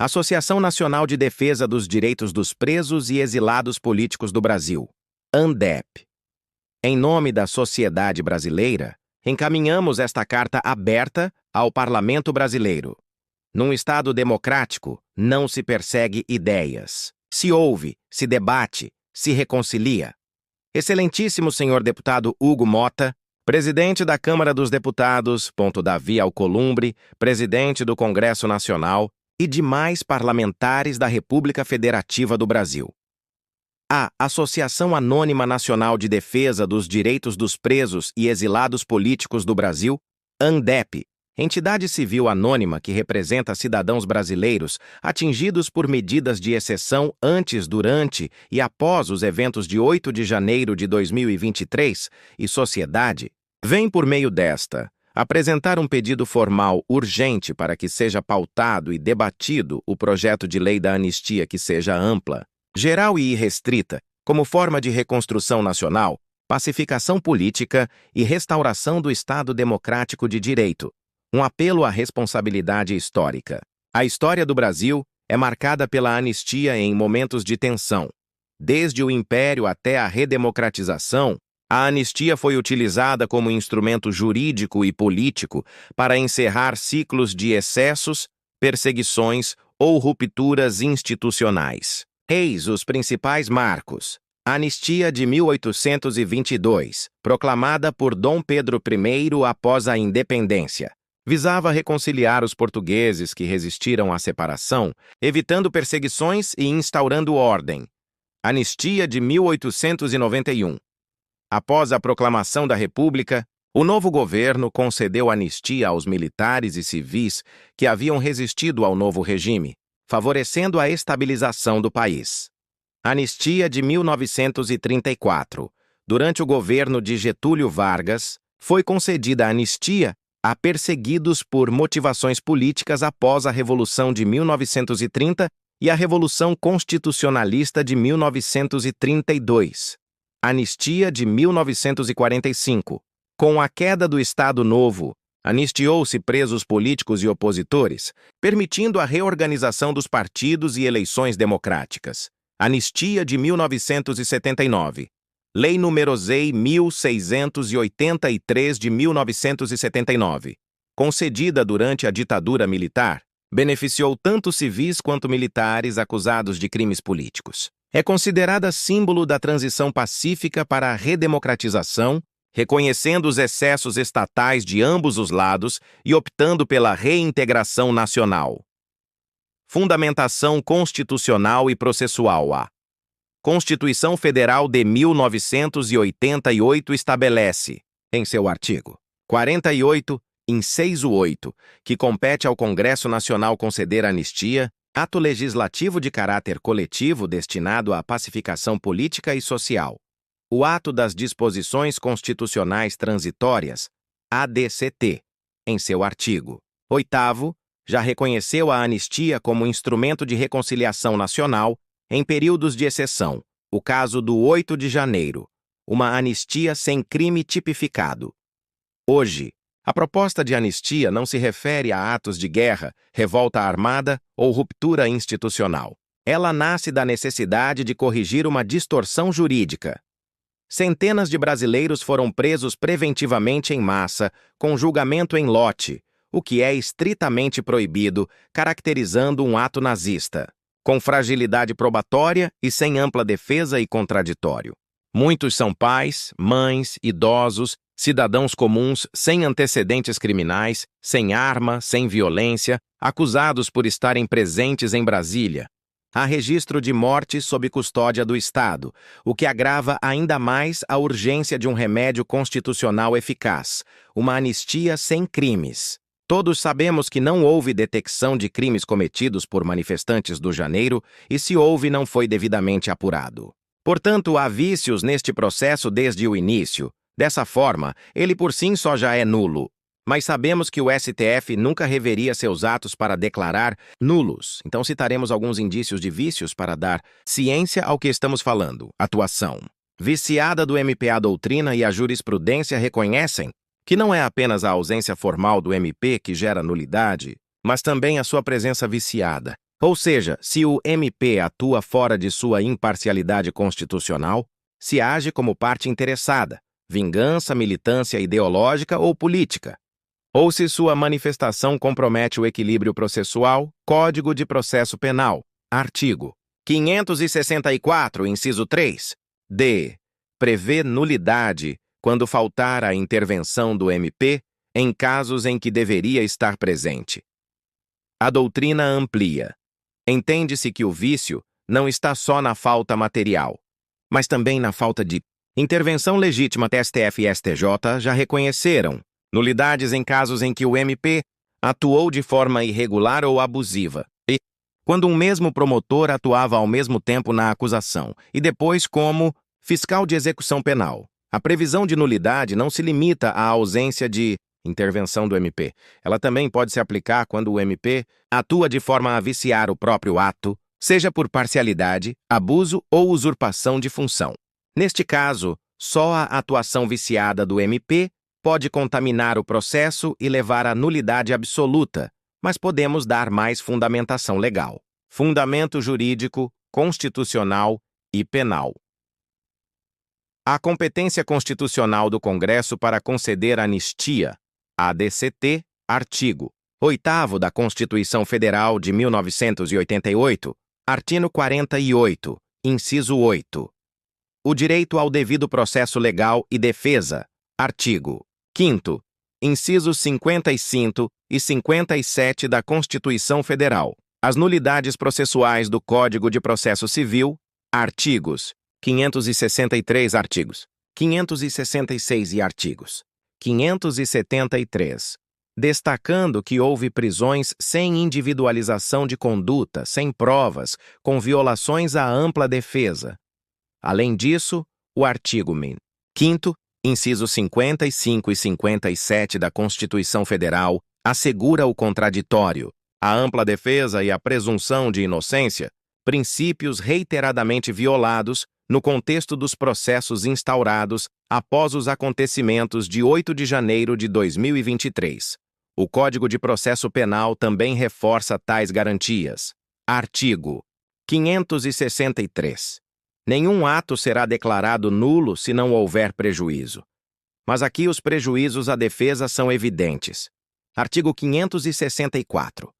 Associação Nacional de Defesa dos Direitos dos Presos e Exilados Políticos do Brasil, ANDEP. Em nome da sociedade brasileira, encaminhamos esta carta aberta ao Parlamento Brasileiro. Num Estado democrático, não se persegue ideias. Se ouve, se debate, se reconcilia. Excelentíssimo senhor deputado Hugo Mota, presidente da Câmara dos Deputados, Davi Alcolumbre, presidente do Congresso Nacional e demais parlamentares da República Federativa do Brasil. A Associação Anônima Nacional de Defesa dos Direitos dos Presos e Exilados Políticos do Brasil, ANDEP, entidade civil anônima que representa cidadãos brasileiros atingidos por medidas de exceção antes, durante e após os eventos de 8 de janeiro de 2023 e sociedade, vem por meio desta apresentar um pedido formal urgente para que seja pautado e debatido o projeto de lei da anistia que seja ampla, geral e irrestrita, como forma de reconstrução nacional, pacificação política e restauração do Estado democrático de direito. Um apelo à responsabilidade histórica. A história do Brasil é marcada pela anistia em momentos de tensão. Desde o Império até a redemocratização, a anistia foi utilizada como instrumento jurídico e político para encerrar ciclos de excessos, perseguições ou rupturas institucionais. Eis os principais marcos. Anistia de 1822, proclamada por Dom Pedro I após a independência, visava reconciliar os portugueses que resistiram à separação, evitando perseguições e instaurando ordem. Anistia de 1891. Após a proclamação da República, o novo governo concedeu anistia aos militares e civis que haviam resistido ao novo regime, favorecendo a estabilização do país. Anistia de 1934. Durante o governo de Getúlio Vargas, foi concedida anistia a perseguidos por motivações políticas após a Revolução de 1930 e a Revolução Constitucionalista de 1932. Anistia de 1945. Com a queda do Estado Novo, anistiou-se presos políticos e opositores, permitindo a reorganização dos partidos e eleições democráticas. Anistia de 1979. Lei nº ZEI 1683 de 1979, concedida durante a ditadura militar, beneficiou tanto civis quanto militares acusados de crimes políticos. É considerada símbolo da transição pacífica para a redemocratização, reconhecendo os excessos estatais de ambos os lados e optando pela reintegração nacional. Fundamentação constitucional e processual. A Constituição Federal de 1988 estabelece, em seu artigo 48, inciso 8, que compete ao Congresso Nacional conceder anistia, ato legislativo de caráter coletivo destinado à pacificação política e social. O ato das disposições constitucionais transitórias, ADCT, em seu artigo 8º, já reconheceu a anistia como instrumento de reconciliação nacional em períodos de exceção, o caso do 8 de janeiro, uma anistia sem crime tipificado. Hoje, a proposta de anistia não se refere a atos de guerra, revolta armada ou ruptura institucional. Ela nasce da necessidade de corrigir uma distorção jurídica. Centenas de brasileiros foram presos preventivamente em massa, com julgamento em lote, o que é estritamente proibido, caracterizando um ato nazista, com fragilidade probatória e sem ampla defesa e contraditório. Muitos são pais, mães, idosos, cidadãos comuns sem antecedentes criminais, sem arma, sem violência, acusados por estarem presentes em Brasília. Há registro de mortes sob custódia do Estado, o que agrava ainda mais a urgência de um remédio constitucional eficaz, uma anistia sem crimes. Todos sabemos que não houve detecção de crimes cometidos por manifestantes do Janeiro e, se houve, não foi devidamente apurado. Portanto, há vícios neste processo desde o início. Dessa forma, ele por si só já é nulo. Mas sabemos que o STF nunca reveria seus atos para declarar nulos. Então citaremos alguns indícios de vícios para dar ciência ao que estamos falando. Atuação viciada do MP. A doutrina e a jurisprudência reconhecem que não é apenas a ausência formal do MP que gera nulidade, mas também a sua presença viciada, Ou seja, se o MP atua fora de sua imparcialidade constitucional, se age como parte interessada, vingança, militância ideológica ou política, ou se sua manifestação compromete o equilíbrio processual, Código de Processo Penal, artigo 564, inciso 3, d. prevê nulidade quando faltar a intervenção do MP em casos em que deveria estar presente. A doutrina amplia. Entende-se que o vício não está só na falta material, mas também na falta de intervenção legítima. STF e STJ já reconheceram nulidades em casos em que o MP atuou de forma irregular ou abusiva, e quando um mesmo promotor atuava ao mesmo tempo na acusação e depois como fiscal de execução penal. A previsão de nulidade não se limita à ausência de intervenção do MP. Ela também pode se aplicar quando o MP atua de forma a viciar o próprio ato, seja por parcialidade, abuso ou usurpação de função. Neste caso, só a atuação viciada do MP pode contaminar o processo e levar à nulidade absoluta, mas podemos dar mais fundamentação legal. Fundamento jurídico, constitucional e penal. A competência constitucional do Congresso para conceder anistia, ADCT, artigo 8º da Constituição Federal de 1988, artigo 48, inciso 8. O direito ao devido processo legal e defesa, artigo 5º, incisos 55 e 57 da Constituição Federal. As nulidades processuais do Código de Processo Civil, artigos 563 artigos, 566 e artigos 573, destacando que houve prisões sem individualização de conduta, sem provas, com violações à ampla defesa. Além disso, o artigo 5º, incisos 55 e 57 da Constituição Federal, assegura o contraditório, a ampla defesa e a presunção de inocência, princípios reiteradamente violados no contexto dos processos instaurados após os acontecimentos de 8 de janeiro de 2023. O Código de Processo Penal também reforça tais garantias. Artigo 563. Nenhum ato será declarado nulo se não houver prejuízo. Mas aqui os prejuízos à defesa são evidentes. Artigo 564.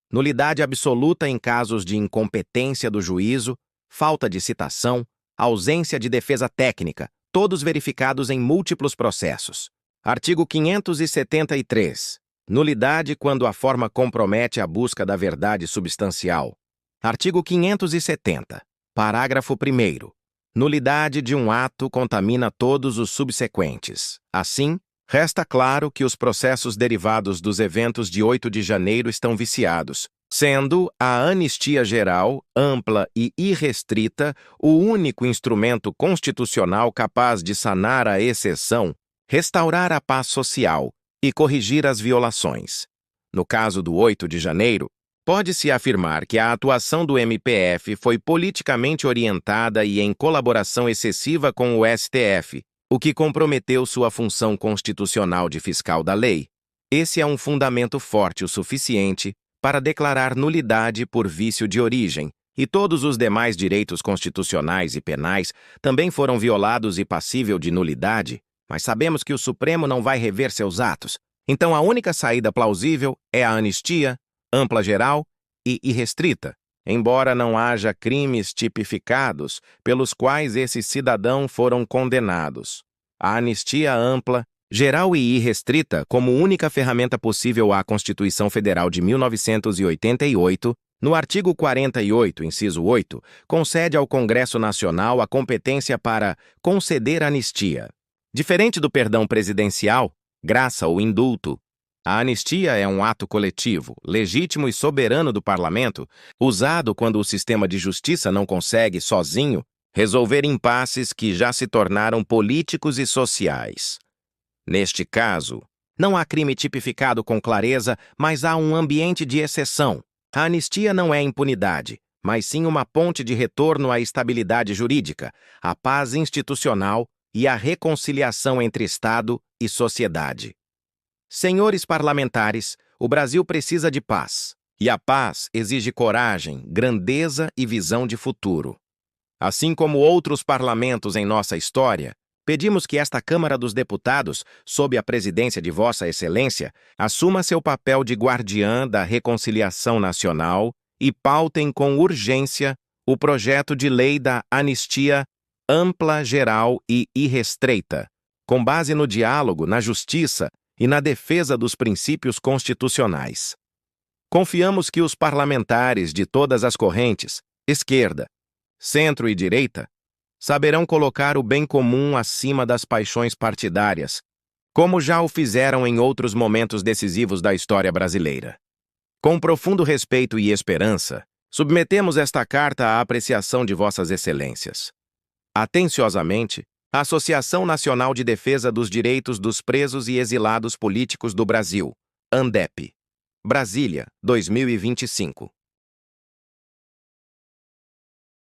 Nulidade absoluta em casos de incompetência do juízo, falta de citação, ausência de defesa técnica, todos verificados em múltiplos processos. Artigo 573. Nulidade quando a forma compromete a busca da verdade substancial. Artigo 570. Parágrafo 1º. Nulidade de um ato contamina todos os subsequentes. Assim, resta claro que os processos derivados dos eventos de 8 de janeiro estão viciados, sendo a anistia geral, ampla e irrestrita o único instrumento constitucional capaz de sanar a exceção, restaurar a paz social e corrigir as violações. No caso do 8 de janeiro, pode-se afirmar que a atuação do MPF foi politicamente orientada e em colaboração excessiva com o STF, o que comprometeu sua função constitucional de fiscal da lei. Esse é um fundamento forte o suficiente para declarar nulidade por vício de origem, e todos os demais direitos constitucionais e penais também foram violados e passível de nulidade, mas sabemos que o Supremo não vai rever seus atos. Então a única saída plausível é a anistia, ampla geral e irrestrita, embora não haja crimes tipificados pelos quais esses cidadãos foram condenados. A anistia ampla, geral e irrestrita, como única ferramenta possível à Constituição Federal de 1988, no artigo 48, inciso 8, concede ao Congresso Nacional a competência para conceder anistia. Diferente do perdão presidencial, graça ou indulto, a anistia é um ato coletivo, legítimo e soberano do Parlamento, usado quando o sistema de justiça não consegue, sozinho, resolver impasses que já se tornaram políticos e sociais. Neste caso, não há crime tipificado com clareza, mas há um ambiente de exceção. A anistia não é impunidade, mas sim uma ponte de retorno à estabilidade jurídica, à paz institucional e à reconciliação entre Estado e sociedade. Senhores parlamentares, o Brasil precisa de paz, E a paz exige coragem, grandeza e visão de futuro. Assim como outros parlamentos em nossa história, pedimos que esta Câmara dos Deputados, sob a presidência de Vossa Excelência, assuma seu papel de guardiã da reconciliação nacional e pautem com urgência o projeto de lei da anistia ampla, geral e irrestrita, com base no diálogo, na justiça e na defesa dos princípios constitucionais. Confiamos que os parlamentares de todas as correntes, esquerda, centro e direita, saberão colocar o bem comum acima das paixões partidárias, como já o fizeram em outros momentos decisivos da história brasileira. Com profundo respeito e esperança, submetemos esta carta à apreciação de Vossas Excelências. Atenciosamente, a Associação Nacional de Defesa dos Direitos dos Presos e Exilados Políticos do Brasil, ANDEP. Brasília, 2025.